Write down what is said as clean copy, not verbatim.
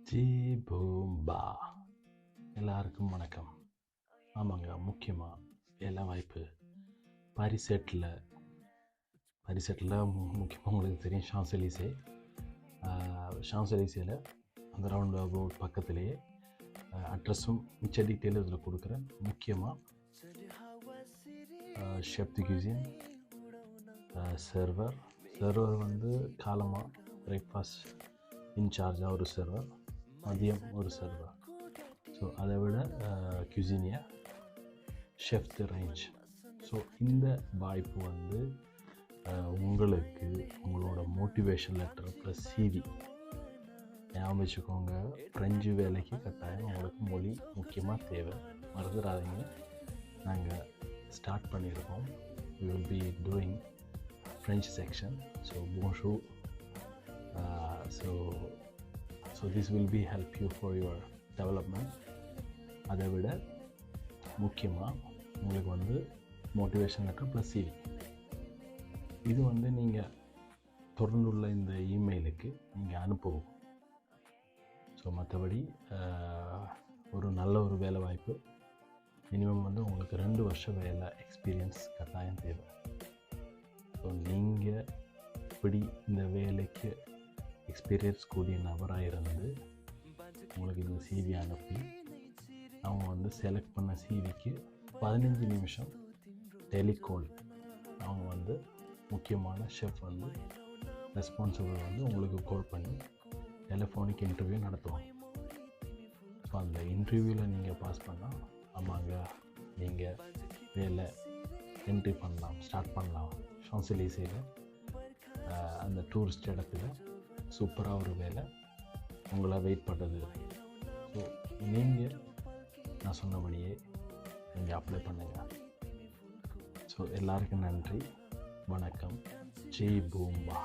G பூம்பா. எல்லாருக்கும் வணக்கம். ஆமாங்க, முக்கியமாக வேலை வாய்ப்பு பாரிசெட்டில் முக்கியமாக உங்களுக்கு தெரியும் ஷான்செலிசேயில் அந்த ரவுண்ட் அபவுட் பக்கத்துலேயே அட்ரஸும் மிச்ச டீட்டெயிலும் இதில் கொடுக்குறேன். முக்கியமாக ஷெஃப் தி கியூசின், சர்வர் வந்து காலமாக பிரேக்ஃபாஸ்ட் இன்சார்ஜாக ஒரு சர்வர், மதியம் ஒரு சர்வர். ஸோ அதை விட கியூசினியா, ஷெஃப் தி ரேஞ்ச். ஸோ இந்த வாய்ப்பு வந்து உங்களுக்கு உங்களோட மோட்டிவேஷன் லெட்டர் ப்ளஸ் சிவி ஞாபகம் வச்சுக்கோங்க. ஃப்ரெஞ்சு வேலைக்கு கட்டாயம் உங்களுக்கு மொழி முக்கியமாக தேவை, மறந்துடாதீங்க. நாங்கள் ஸ்டார்ட் பண்ணியிருக்கோம். we will be doing French section. So bonjour. So this will be help you for your development. அதை விட முக்கியமாக உங்களுக்கு வந்து மோட்டிவேஷன் லெட்டர் ப்ளஸ் சிவி இது வந்து நீங்கள் தொடர்ந்துள்ள இந்த இமெயிலுக்கு நீங்கள் அனுப்பவும். ஸோ மற்றபடி ஒரு நல்ல ஒரு வேலை வாய்ப்பு மினிமம் வந்து உங்களுக்கு 2 வருஷம் வேலை எக்ஸ்பீரியன்ஸ் கட்டாயம் தேவை. ஸோ நீங்கள் இப்படி இந்த வேலைக்கு எக்ஸ்பீரியன்ஸ் கூடிய நபராக இருந்து உங்களுக்கு இந்த சிவி அனுப்பி அவங்க வந்து செலக்ட் பண்ண சிவிக்கு 15 நிமிஷம் டெலிகால் அவங்க வந்து முக்கியமான ஷெஃப் வந்து ரெஸ்பான்சிபிள் வந்து உங்களுக்கு கால் பண்ணி டெலிஃபோனிக் இன்டர்வியூ நடத்துவாங்க. ஸோ அந்த இன்டர்வியூவில் நீங்கள் பாஸ் பண்ணால் ஆமாங்க நீங்கள் வேலை என்ட்ரி ஸ்டார்ட் பண்ணலாம். ஷான்செலிசேயில் அந்த டூரிஸ்ட் இடத்துல சூப்பராக ஒரு வேலை உங்களை வெயிட் பண்ணுறது. ஸோ நீங்கள் நான் சொன்னபடியே நீங்கள் அப்ளை பண்ணுங்கள். ஸோ எல்லாருக்கும் நன்றி, வணக்கம். ஜெய் பூம்பா.